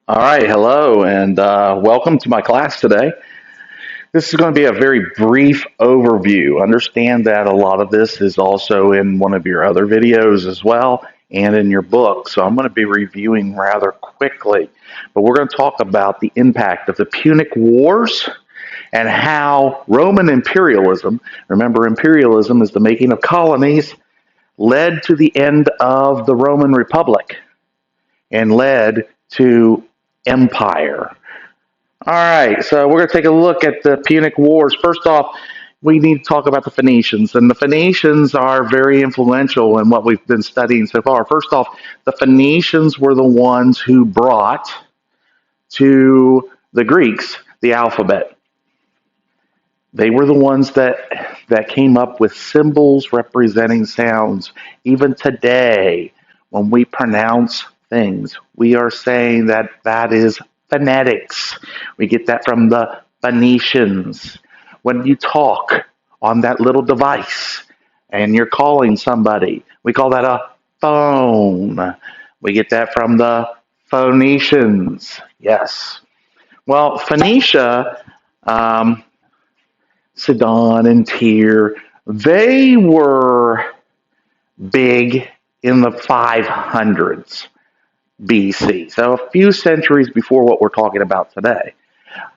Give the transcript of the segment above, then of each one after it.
All right, hello, and welcome to my class today. This is going to be a very brief overview. Understand that a lot of this is also in one of your other videos as well and in your book, so I'm going to be reviewing rather quickly. But we're going to talk about the impact of the Punic Wars and how Roman imperialism, remember, imperialism is the making of colonies, led to the end of the Roman Republic and led to empire. All right, so we're going to take a look at the Punic Wars. First off, we need to talk about the Phoenicians, and the Phoenicians are very influential in what we've been studying so far. First off, the Phoenicians were the ones who brought to the Greeks the alphabet. They were the ones that came up with symbols representing sounds. Even today, when we pronounce things, we are saying that that is phonetics. We get that from the Phoenicians. When you talk on that little device and you're calling somebody, we call that a phone. We get that from the Phoenicians. Yes. Well, Phoenicia, Sidon and Tyre, they were big in the 500s BC, so a few centuries before what we're talking about today.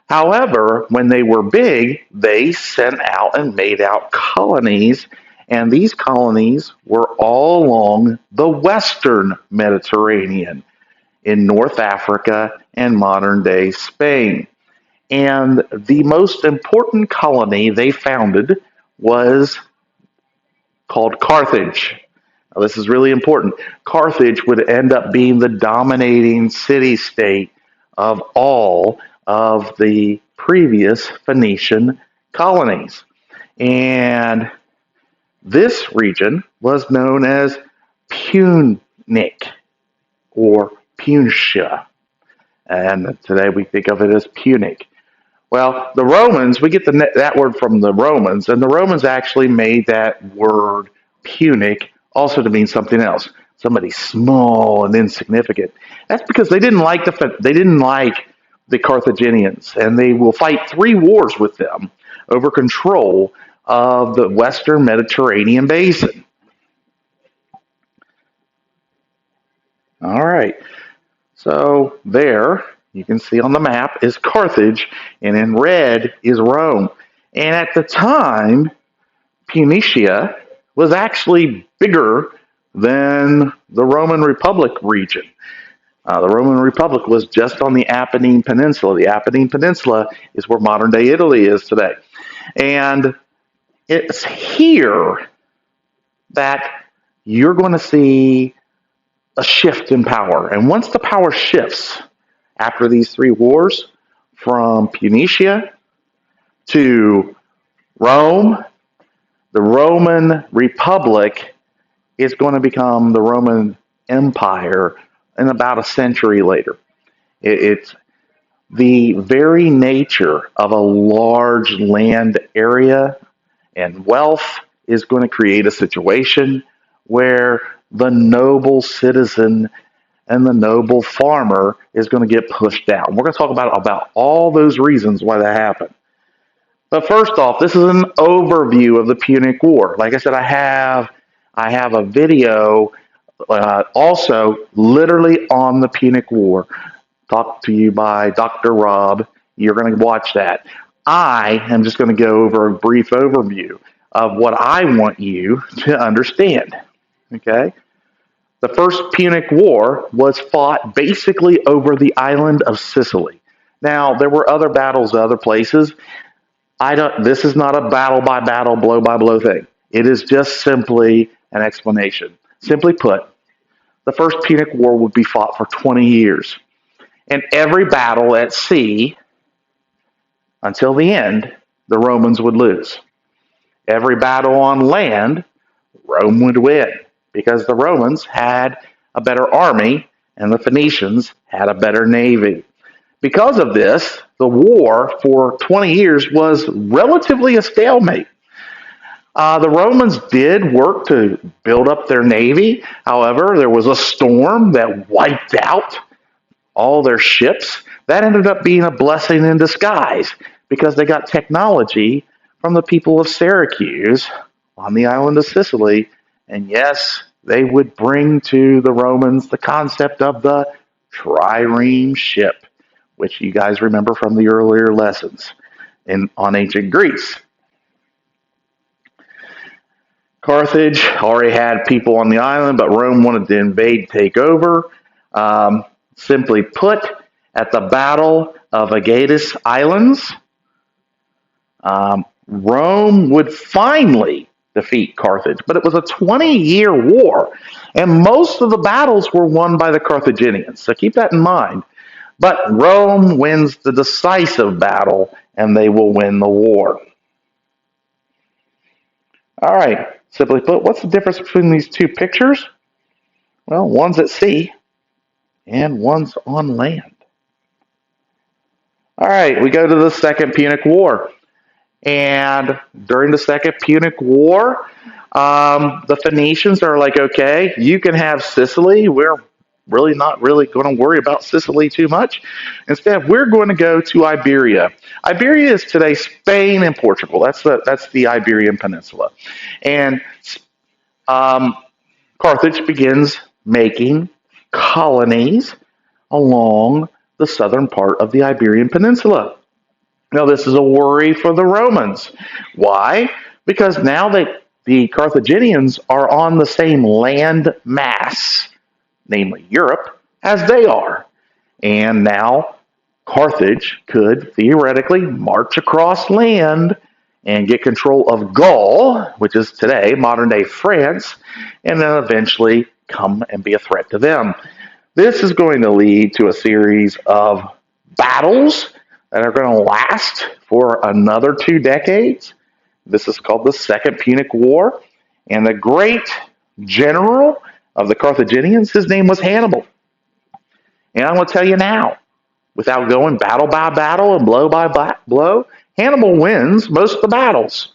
However, when they were big, they sent out and made out colonies, and these colonies were all along the Western Mediterranean in North Africa and modern day Spain. And the most important colony they founded was called Carthage. Now, this is really important. Carthage would end up being the dominating city state of all of the previous Phoenician colonies. And this region was known as Punic or Puncia. And today we think of it as Punic. Well, the Romans, we get that word from the Romans, and the Romans actually made that word Punic also to mean something else, somebody small and insignificant. That's because they didn't like the Carthaginians, and they will fight 3 wars with them over control of the Western Mediterranean basin. All right, so there you can see on the map is Carthage, and in red is Rome. And at the time, Punicia was actually bigger than the Roman Republic region. The Roman Republic was just on the Apennine Peninsula. The Apennine Peninsula is where modern day Italy is today. And it's here that you're going to see a shift in power. And once the power shifts, after these 3 wars, from Punicia to Rome, the Roman Republic is going to become the Roman Empire in about a century later. It's the very nature of a large land area and wealth is going to create a situation where the noble citizen and the noble farmer is going to get pushed down. We're going to talk about all those reasons why that happened. But first off, this is an overview of the Punic War. Like I said, I have a video also literally on the Punic War. Talked to you by Dr. Rob. You're going to watch that. I am just going to go over a brief overview of what I want you to understand. Okay? The First Punic War was fought basically over the island of Sicily. Now, there were other battles other places. This is not a battle by battle, blow by blow thing. It is just simply an explanation. Simply put, the First Punic War would be fought for 20 years. And every battle at sea, until the end, the Romans would lose. Every battle on land, Rome would win because the Romans had a better army and the Phoenicians had a better navy. Because of this, the war for 20 years was relatively a stalemate. The Romans did work to build up their navy. However, there was a storm that wiped out all their ships, that ended up being a blessing in disguise because they got technology from the people of Syracuse on the island of Sicily. And yes, they would bring to the Romans the concept of the trireme ship, which you guys remember from the earlier lessons on ancient Greece. Carthage already had people on the island, but Rome wanted to invade, take over. Simply put, at the Battle of Aegatis Islands, Rome would finally defeat Carthage, but it was a 20-year war, and most of the battles were won by the Carthaginians, so keep that in mind. But Rome wins the decisive battle, and they will win the war. All right, simply put, what's the difference between these two pictures? Well, one's at sea, and one's on land. All right, we go to the Second Punic War. And during the Second Punic War, the Phoenicians are like, okay, you can have Sicily. We're really not really going to worry about Sicily too much. Instead, we're going to go to Iberia. Iberia is today Spain and Portugal. That's the Iberian Peninsula. And Carthage begins making colonies along the southern part of the Iberian Peninsula. Now, this is a worry for the Romans. Why? Because now that the Carthaginians are on the same land mass, namely Europe, as they are. And now Carthage could theoretically march across land and get control of Gaul, which is today modern day France, and then eventually come and be a threat to them. This is going to lead to a series of battles that are going to last for another 2 decades. This is called the Second Punic War. And the great general of the Carthaginians, his name was Hannibal. And I'm going to tell you now, without going battle by battle and blow by blow, Hannibal wins most of the battles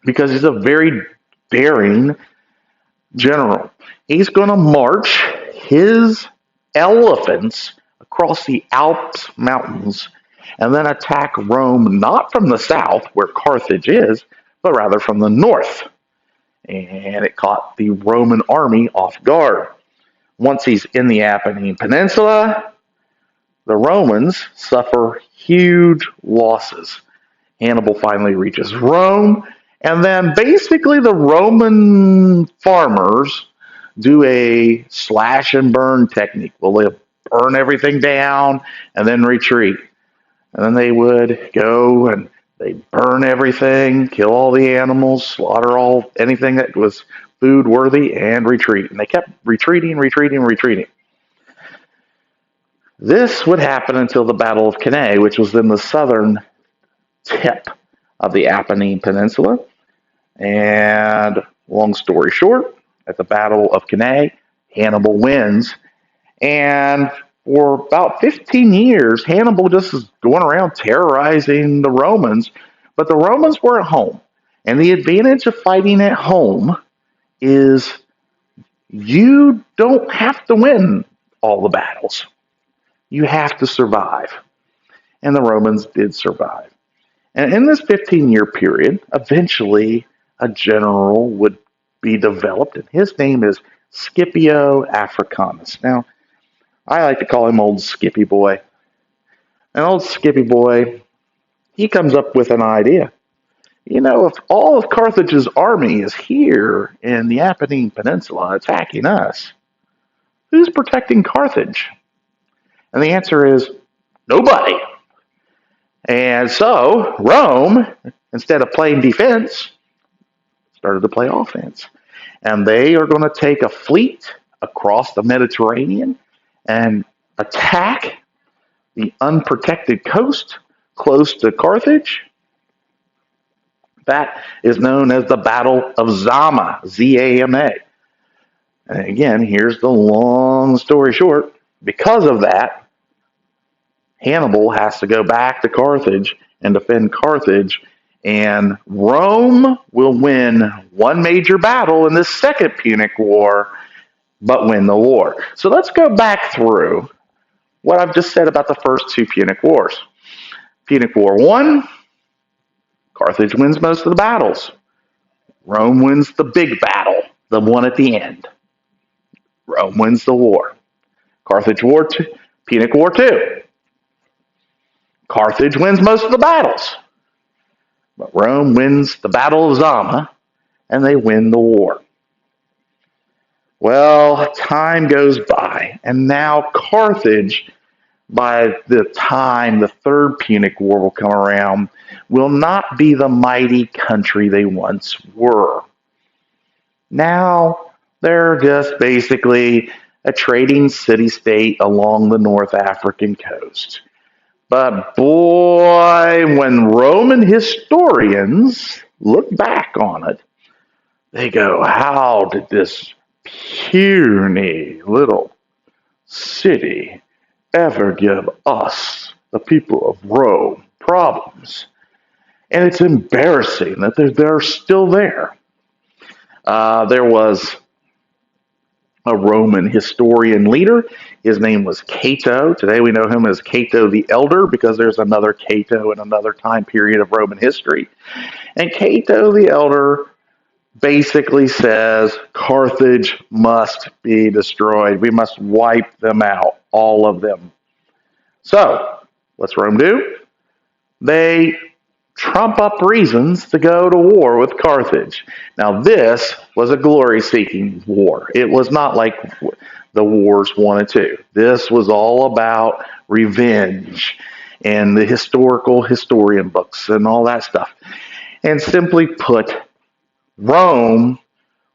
because he's a very daring general. He's going to march his elephants across the Alps mountains and then attack Rome not from the south, where Carthage is, but rather from the north. And it caught the Roman army off guard. Once he's in the Apennine Peninsula, the Romans suffer huge losses. Hannibal finally reaches Rome, and then basically the Roman farmers do a slash and burn technique. Well, they burn everything down and then retreat. And then they would go and they burn everything, kill all the animals, slaughter anything that was food worthy, and retreat. And they kept retreating. This would happen until the Battle of Cannae, which was in the southern tip of the Apennine Peninsula. And long story short, at the Battle of Cannae, Hannibal wins. And for about 15 years, Hannibal just is going around terrorizing the Romans. But the Romans were at home. And the advantage of fighting at home is you don't have to win all the battles. You have to survive. And the Romans did survive. And in this 15-year period, eventually a general would be developed, and his name is Scipio Africanus. Now, I like to call him Old Skippy Boy. And Old Skippy Boy, he comes up with an idea. You know, if all of Carthage's army is here in the Apennine Peninsula attacking us, who's protecting Carthage? And the answer is nobody. And so Rome, instead of playing defense, started to play offense. And they are going to take a fleet across the Mediterranean and attack the unprotected coast close to Carthage. That is known as the Battle of Zama, Z-A-M-A. And again, here's the long story short. Because of that, Hannibal has to go back to Carthage and defend Carthage, and Rome will win one major battle in this Second Punic War, but win the war. So let's go back through what I've just said about the first two Punic Wars. Punic War 1, Carthage wins most of the battles. Rome wins the big battle, the one at the end. Rome wins the war. Carthage War 2, Punic War 2. Carthage wins most of the battles, but Rome wins the Battle of Zama, and they win the war. Well, time goes by, and now Carthage, by the time the Third Punic War will come around, will not be the mighty country they once were. Now they're just basically a trading city-state along the North African coast. But boy, when Roman historians look back on it, they go, how did this puny little city ever give us, the people of Rome, problems? And it's embarrassing that they're still there. There was a Roman historian leader. His name was Cato. Today we know him as Cato the Elder because there's another Cato in another time period of Roman history. And Cato the Elder basically says Carthage must be destroyed. We must wipe them out, all of them. So, what's Rome do? They trump up reasons to go to war with Carthage. Now, this was a glory-seeking war. It was not like the wars 1 and 2. This was all about revenge and the historian books and all that stuff. And simply put, Rome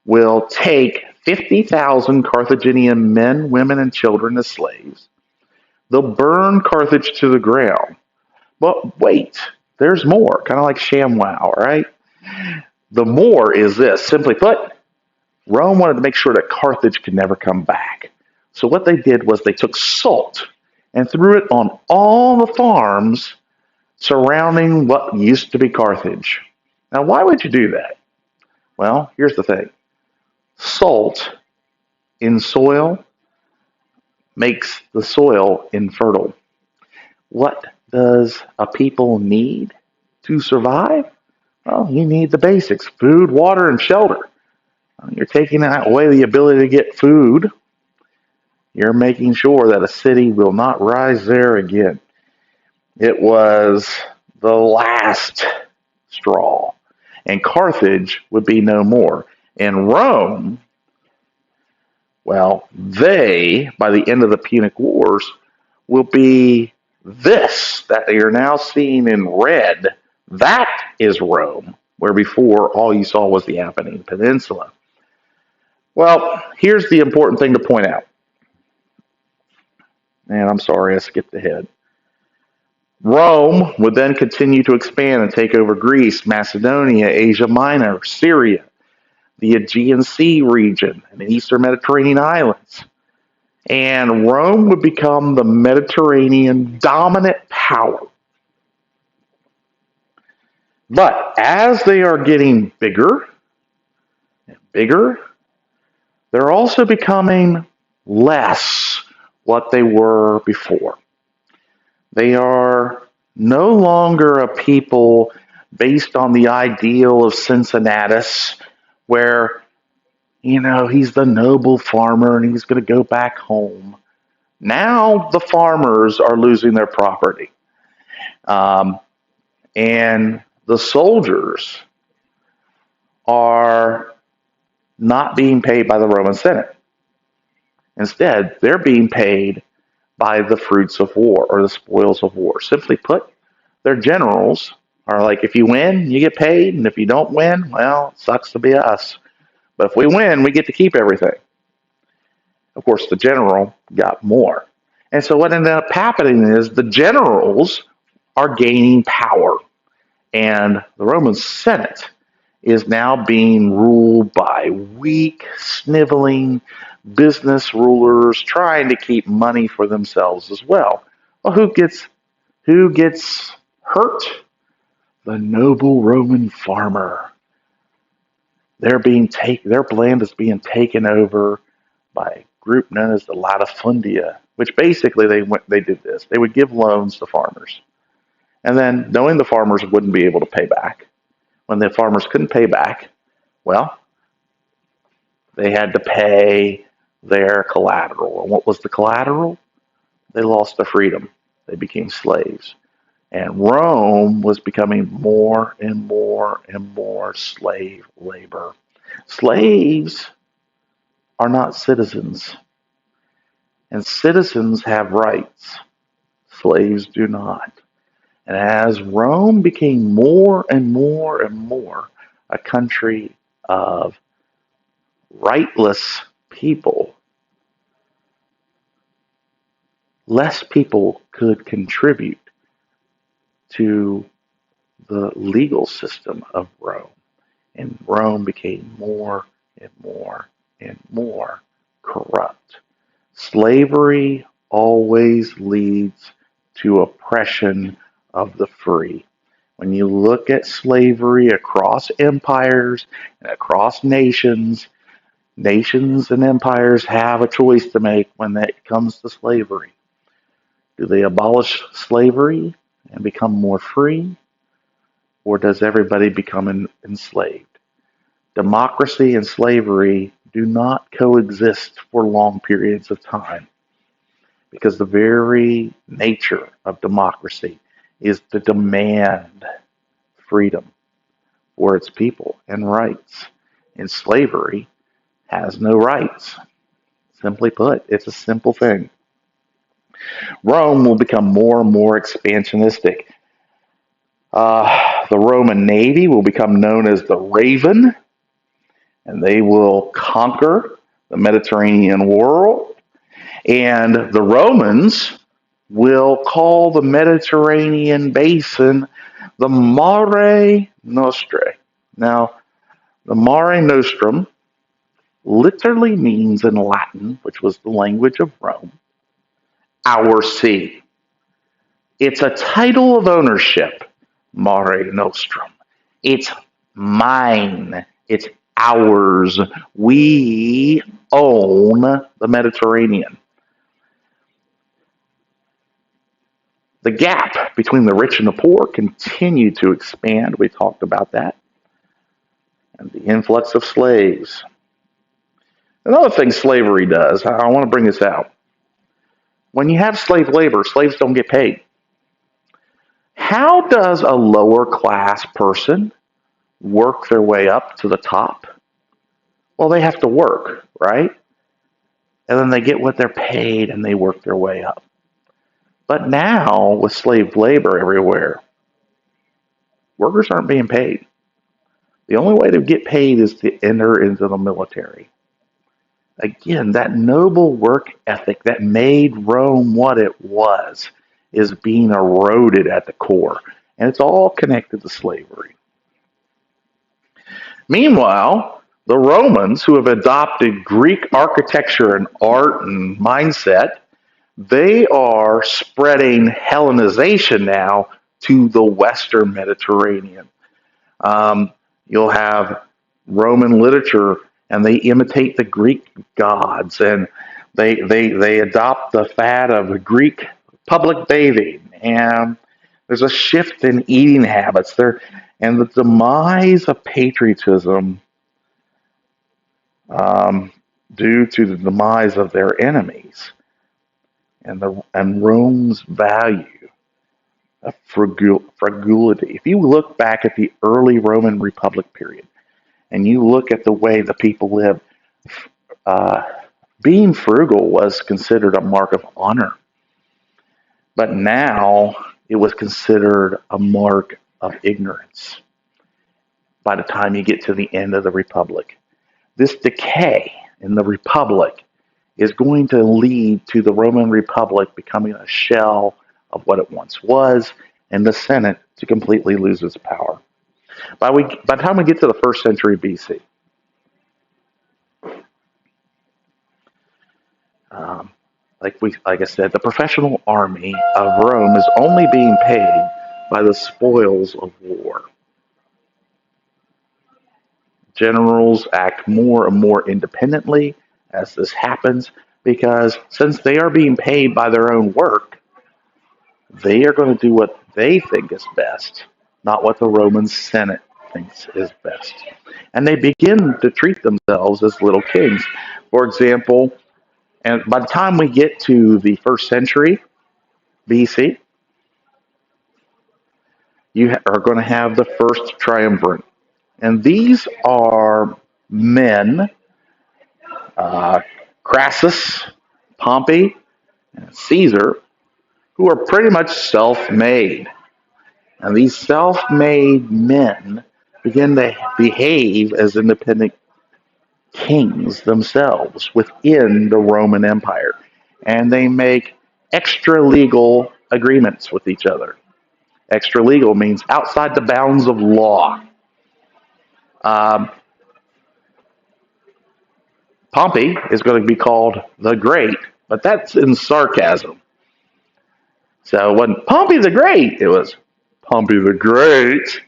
will take 50,000 Carthaginian men, women, and children as slaves. They'll burn Carthage to the ground. But wait, there's more, kind of like ShamWow, right? The more is this. Simply put, Rome wanted to make sure that Carthage could never come back. So what they did was they took salt and threw it on all the farms surrounding what used to be Carthage. Now, why would you do that? Well, here's the thing. Salt in soil makes the soil infertile. What does a people need to survive? Well, you need the basics: food, water, and shelter. You're taking away the ability to get food. You're making sure that a city will not rise there again. It was the last straw, and Carthage would be no more. And Rome, well, they, by the end of the Punic Wars, will be this that they are now seeing in red. That is Rome, where before all you saw was the Apennine Peninsula. Well, here's the important thing to point out. And I'm sorry, I skipped ahead. Rome would then continue to expand and take over Greece, Macedonia, Asia Minor, Syria, the Aegean Sea region, and the Eastern Mediterranean islands. And Rome would become the Mediterranean dominant power. But as they are getting bigger and bigger, they're also becoming less what they were before. They are no longer a people based on the ideal of Cincinnatus, where, he's the noble farmer and he's going to go back home. Now the farmers are losing their property. And the soldiers are not being paid by the Roman Senate. Instead, they're being paid by the fruits of war or the spoils of war. Simply put, their generals are like, if you win, you get paid, and if you don't win, well, it sucks to be us. But if we win, we get to keep everything. Of course, the general got more. And so what ended up happening is the generals are gaining power. And the Roman Senate is now being ruled by weak, sniveling business rulers trying to keep money for themselves as well. Well, who gets hurt? The noble Roman farmer. Their land is being taken over by group known as the latifundia, which basically they did this. They would give loans to farmers, and then knowing the farmers wouldn't be able to pay back, when the farmers couldn't pay back, well, they had to pay their collateral. And what was the collateral? They lost their freedom. They became slaves. And Rome was becoming more and more and more slave labor. Slaves are not citizens, and citizens have rights. Slaves do not. And as Rome became more and more and more a country of rightless people, less people could contribute to the legal system of Rome. And Rome became more and more and more corrupt. Slavery always leads to oppression of the free. When you look at slavery across empires and across nations, nations and empires have a choice to make when it comes to slavery. Do they abolish slavery and become more free? Or does everybody become enslaved? Democracy and slavery do not coexist for long periods of time, because the very nature of democracy is to demand freedom for its people and rights. And slavery has no rights. Simply put, it's a simple thing. Rome will become more and more expansionistic. The Roman Navy will become known as the Raven, and they will conquer the Mediterranean world. And the Romans will call the Mediterranean basin the Mare Nostrum. Now, the Mare Nostrum literally means in Latin, which was the language of Rome, our sea. It's a title of ownership, Mare Nostrum. It's mine. It's ours. We own the Mediterranean. The gap between the rich and the poor continued to expand. We talked about that. And the influx of slaves. Another thing slavery does, I want to bring this out. When you have slave labor, slaves don't get paid. How does a lower class person work their way up to the top? Well, they have to work, right? And then they get what they're paid and they work their way up. But now, with slave labor everywhere, workers aren't being paid. The only way to get paid is to enter into the military. Again, that noble work ethic that made Rome what it was is being eroded at the core. And it's all connected to slavery. Meanwhile, the Romans, who have adopted Greek architecture and art and mindset, they are spreading Hellenization now to the Western Mediterranean. You'll have Roman literature, and they imitate the Greek gods, and they adopt the fad of Greek public bathing, and there's a shift in eating habits there, and the demise of patriotism due to the demise of their enemies, and Rome's value of frugility. If you look back at the early Roman Republic period, and you look at the way the people lived, being frugal was considered a mark of honor. But now it was considered a mark of ignorance by the time you get to the end of the Republic. This decay in the Republic is going to lead to the Roman Republic becoming a shell of what it once was, and the Senate to completely lose its power. By the time we get to the first century BC, like I said, the professional army of Rome is only being paid by the spoils of war. Generals act more and more independently as this happens. because since they are being paid by their own work, they are going to do what they think is best, not what the Roman Senate thinks is best. And they begin to treat themselves as little kings. For example, and by the time we get to the first century BC, you are going to have the first triumvirate. And these are men, uh, Crassus, Pompey, and Caesar, who are pretty much self made. And these self made men begin to behave as independent kings themselves within the Roman Empire. And they make extra legal agreements with each other. Extra legal means outside the bounds of law. Um, Pompey is going to be called the Great, but that's in sarcasm. So when Pompey the Great, it was Pompey the Great.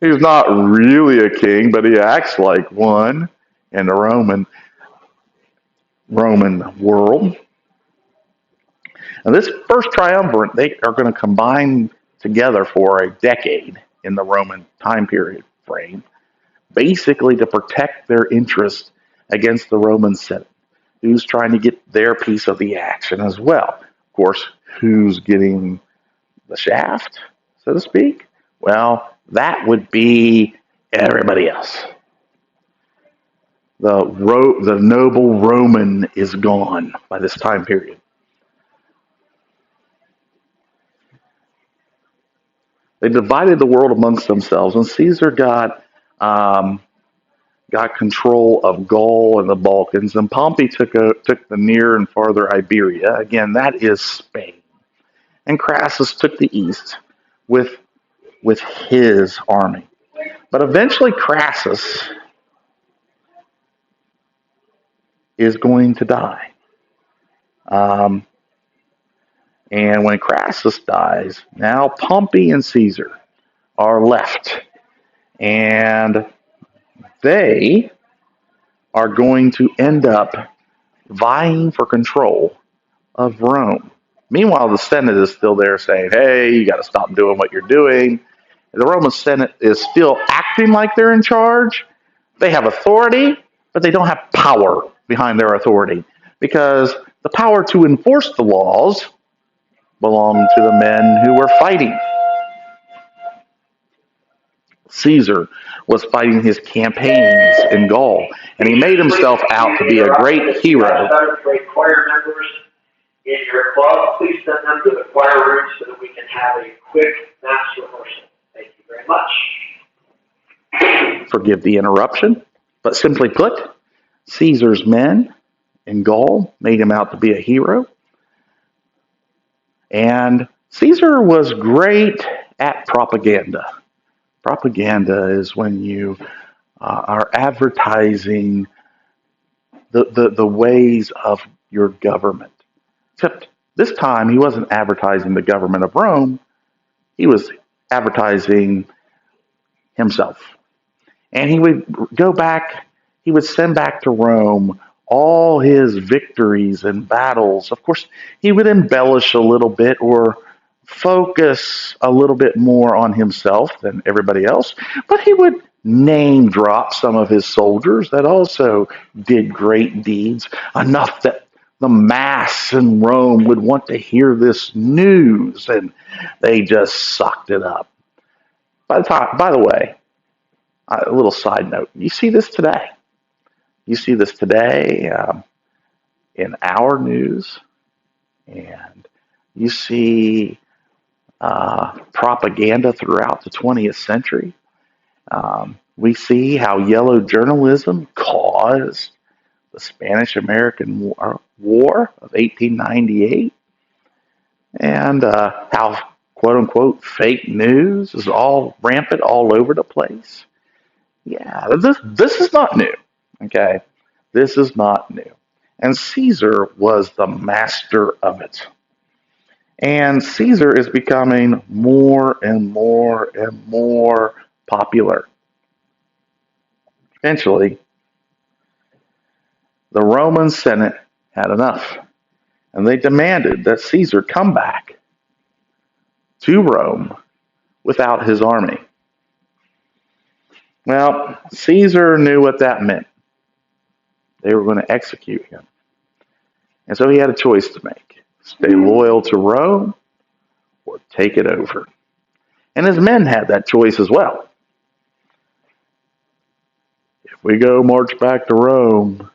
He's not really a king, but he acts like one in the Roman world. And this first triumvirate, they are going to combine together for a decade in the Roman time period frame, basically to protect their interest against the Roman Senate, who's trying to get their piece of the action as well. Of course, who's getting the shaft, so to speak? Well, that would be everybody else. The noble Roman is gone by this time period. They divided the world amongst themselves, and Caesar um, got control of Gaul and the Balkans, and Pompey took the near and farther Iberia. Again, that is Spain, and Crassus took the east with his army. But eventually, Crassus is going to die. Um, and when Crassus dies, now Pompey and Caesar are left, and they are going to end up vying for control of Rome. Meanwhile, the Senate is still there saying, hey, you got to stop doing what you're doing. The Roman Senate is still acting like they're in charge. They have authority, but they don't have power behind their authority because the power to enforce the laws belong to the men who were fighting. Caesar was fighting his campaigns in Gaul, and he made himself out to be a great hero. Choir members in your club, please send them to the choir room so that we can have a quick mass rehearsal. Thank you very much. Forgive the interruption, but simply put, Caesar's men in Gaul made him out to be a hero, and Caesar was great at propaganda. Propaganda is when you are advertising the ways of your government. Except this time he wasn't advertising the government of Rome, he was advertising himself. And he would go back, he would send back to Rome all his victories and battles. Of course, he would embellish a little bit or focus a little bit more on himself than everybody else, but he would name drop some of his soldiers that also did great deeds, enough that the mass in Rome would want to hear this news, and they just sucked it up. By the way, a little side note: you see this today. You see this today in our news, and you see propaganda throughout the 20th century. We see how yellow journalism caused the Spanish-American War of 1898, and how quote-unquote fake news is all rampant all over the place. Yeah, this is not new. Okay, this is not new, and Caesar was the master of it. And Caesar is becoming more and more and more popular. Eventually, the Roman Senate had enough, and they demanded that Caesar come back to Rome without his army. Well, Caesar knew what that meant. They were going to execute him. And so he had a choice to make: stay loyal to Rome or take it over. And his men had that choice as well. If we go march back to Rome,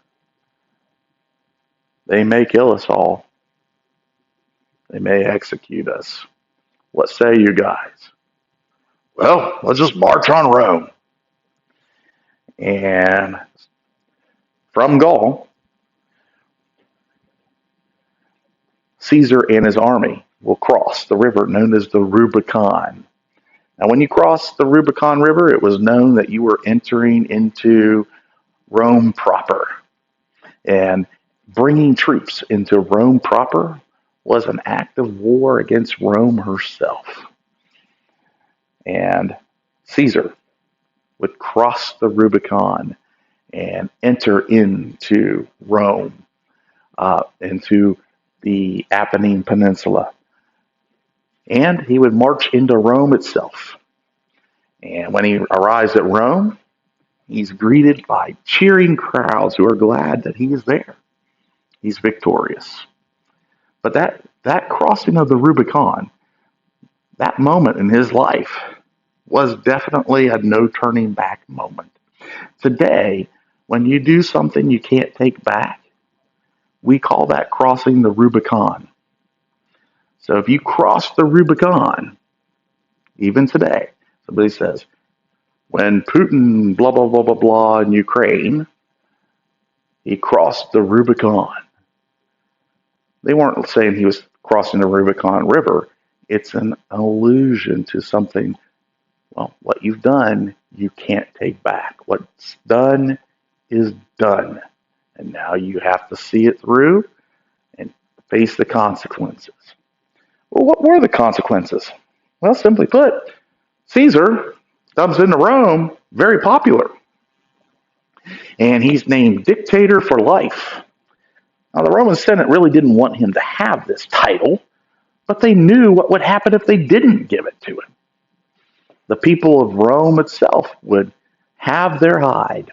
they may kill us all. They may execute us. What say you guys? Well, let's just march on Rome. And from Gaul, Caesar and his army will cross the river known as the Rubicon. Now, when you crossed the Rubicon River, it was known that you were entering into Rome proper. And bringing troops into Rome proper was an act of war against Rome herself. And Caesar would cross the Rubicon and enter into Rome, into the Apennine Peninsula. And he would march into Rome itself. And when he arrives at Rome, he's greeted by cheering crowds who are glad that he is there. He's victorious. But that crossing of the Rubicon, that moment in his life, was definitely a no turning back moment. Today, when you do something you can't take back, we call that crossing the Rubicon. So if you cross the Rubicon, even today, somebody says, when Putin blah, blah, blah, blah, blah in Ukraine, he crossed the Rubicon. They weren't saying he was crossing the Rubicon River. It's an allusion to something. Well, what you've done, you can't take back. What's done is done. And now you have to see it through and face the consequences. Well, what were the consequences? Well, simply put, Caesar comes into Rome very popular. And he's named dictator for life. Now, the Roman Senate really didn't want him to have this title, but they knew what would happen if they didn't give it to him. The people of Rome itself would have their hide.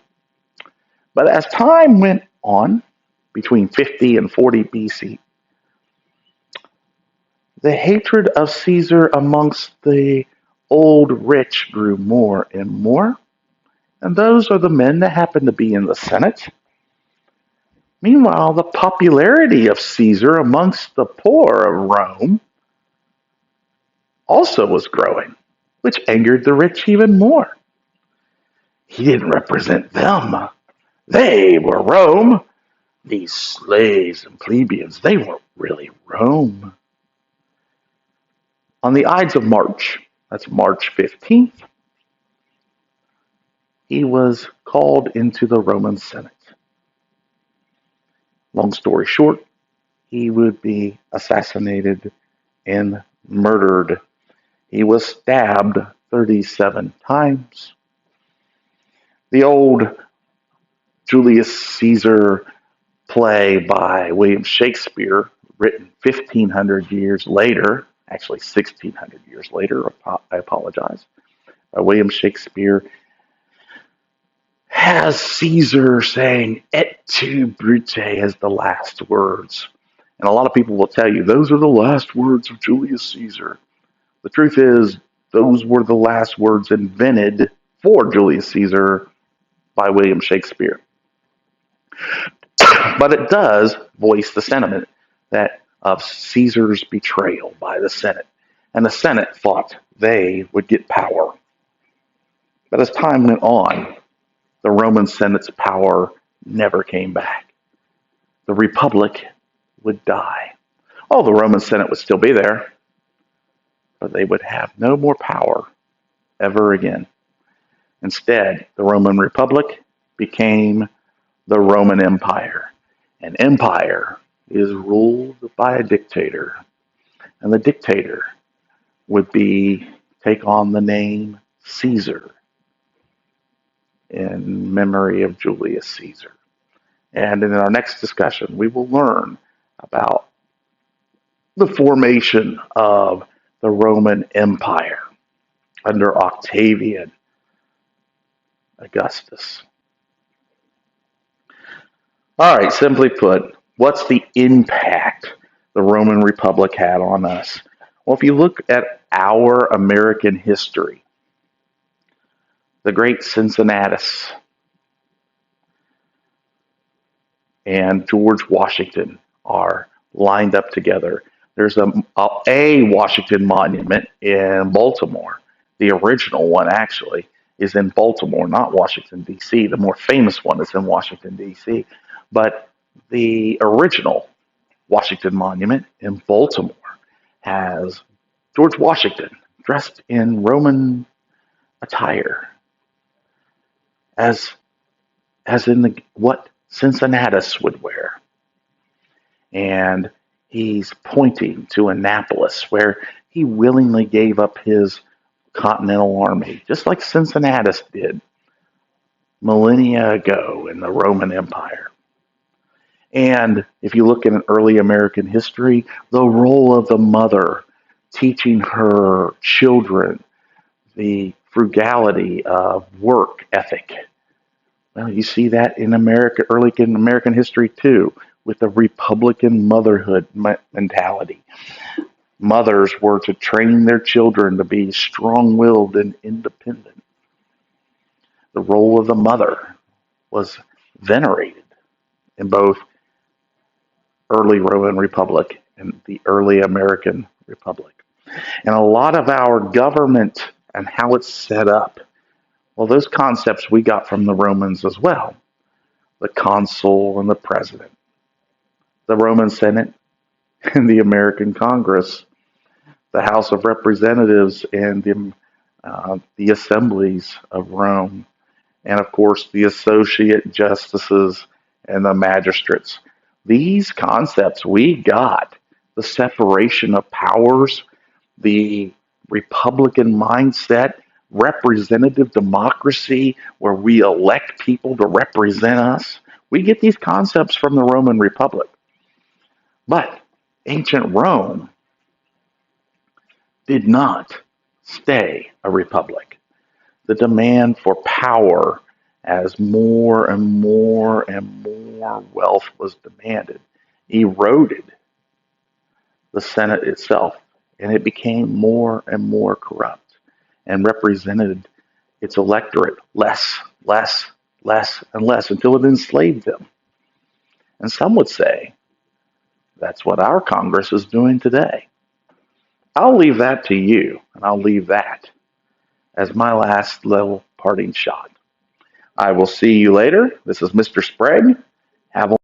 But as time went on, between 50 and 40 BC, the hatred of Caesar amongst the old rich grew more and more. And those are the men that happen to be in the Senate. Meanwhile, the popularity of Caesar amongst the poor of Rome also was growing, which angered the rich even more. He didn't represent them. They were Rome. These slaves and plebeians, they weren't really Rome. On the Ides of March, that's March 15th, he was called into the Roman Senate. Long story short, he would be assassinated and murdered. He was stabbed 37 times. The old Julius Caesar play by William Shakespeare, written 1,500 years later, actually 1,600 years later, I apologize, William Shakespeare has Caesar saying "et tu, Brute" as the last words. And a lot of people will tell you those are the last words of Julius Caesar. The truth is, those were the last words invented for Julius Caesar by William Shakespeare. But it does voice the sentiment that of Caesar's betrayal by the Senate. And the Senate thought they would get power. But as time went on, the Roman Senate's power never came back. The Republic would die. Oh, the Roman Senate would still be there, but they would have no more power ever again. Instead, the Roman Republic became the Roman Empire. An empire is ruled by a dictator, and the dictator would take on the name Caesar in memory of Julius Caesar. And in our next discussion, we will learn about the formation of the Roman Empire under Octavian Augustus. All right, simply put, what's the impact the Roman Republic had on us? Well, if you look at our American history, the great Cincinnatus and George Washington are lined up together. There's a Washington monument in Baltimore. The original one, actually, is in Baltimore, not Washington, D.C. The more famous one is in Washington, D.C. But the original Washington Monument in Baltimore has George Washington dressed in Roman attire, as in what Cincinnatus would wear, and he's pointing to Annapolis, where he willingly gave up his Continental Army, just like Cincinnatus did millennia ago in the Roman Empire. And if you look at an early American history, the role of the mother teaching her children the frugality of work ethic. Well, you see that in America, early in American history too, with the Republican motherhood mentality. Mothers were to train their children to be strong-willed and independent. The role of the mother was venerated in both early Roman Republic and the early American Republic. And a lot of our government and how it's set up, well, those concepts we got from the Romans as well. The consul and the president, the Roman Senate and the American Congress, the House of Representatives and the assemblies of Rome, and of course the associate justices and the magistrates. These concepts we got, the separation of powers, the Republican mindset, representative democracy, where we elect people to represent us. We get these concepts from the Roman Republic. But ancient Rome did not stay a republic. The demand for power, as more and more and more wealth was demanded, eroded the Senate itself, and it became more and more corrupt and represented its electorate less, less, less, and less until it enslaved them. And some would say that's what our Congress is doing today. I'll leave that to you, and I'll leave that as my last little parting shot. I will see you later. This is Mr. Sprague. Have a